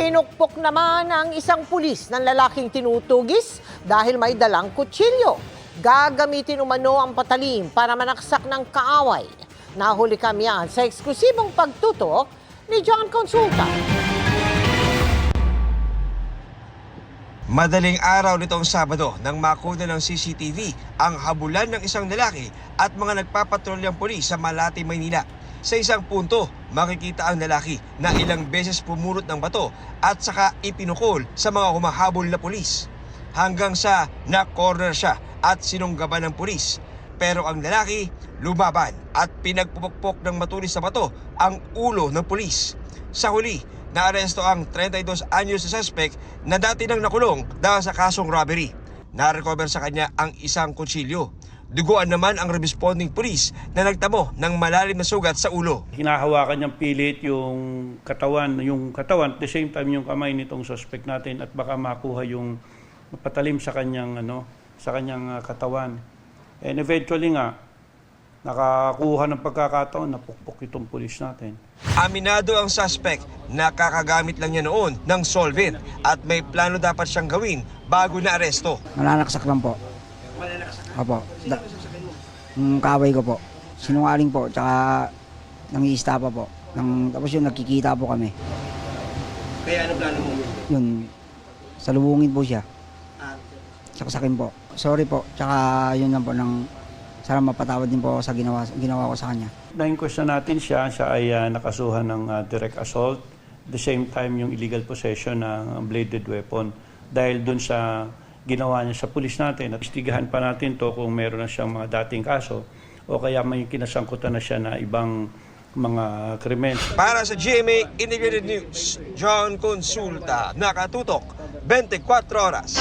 Tinukpok naman ang isang pulis ng lalaking tinutugis dahil may dalang kutsilyo. Gagamitin umano ang patalim para manaksak ng kaaway. Nahuli kami yan sa eksklusibong pagtutok ni John Consulta. Madaling araw nitong Sabado nang makuna ng CCTV ang habulan ng isang lalaki at mga nagpapatrolyang pulis sa Malate, Maynila. Sa isang punto, makikita ang lalaki na ilang beses pumulot ng bato at saka ipinukol sa mga humahabol na pulis. Hanggang sa na-corner siya at sinunggaban ng pulis. Pero ang lalaki lumaban at pinagpupukpok ng matulis sa bato ang ulo ng pulis. Sa huli, naaresto ang 32 anyos na suspect na dati nang nakulong dahil sa kasong robbery. Na-recover sa kanya ang isang kutsilyo. Duguan naman ang responding pulis na nagtamo ng malalim na sugat sa ulo. Hinahawakan niyang pilit yung katawan at the same time yung kamay nitong suspect natin at baka makuha yung patalim sa kanyang katawan. And eventually nga nakakuha ng pagkakataon na pukpok itong pulis natin. Aminado ang suspect na kakagamit lang niya noon ng solvent at may plano dapat siyang gawin bago na aresto. Malalaksak lang po. Opo. Yung kaway ko po. Sinungaling po, tsaka nangiista pa po. Tapos yun, nagkikita po kami. Kaya ano plano mo? Yun, salubungin po siya. Saksakin po. Sorry po, tsaka yun lang po, sana mapatawad din po sa ginawa ko sa kanya. Na-inquest na natin siya ay nakasuhan ng direct assault. At the same time, yung illegal possession ng bladed weapon. Dahil dun sa ginawa niya sa pulis natin at istigahan pa natin to kung meron na siyang mga dating kaso o kaya may kinasangkutan na siya na ibang mga krimen. Para sa GMA Integrated News, John Consulta, nakatutok 24 oras.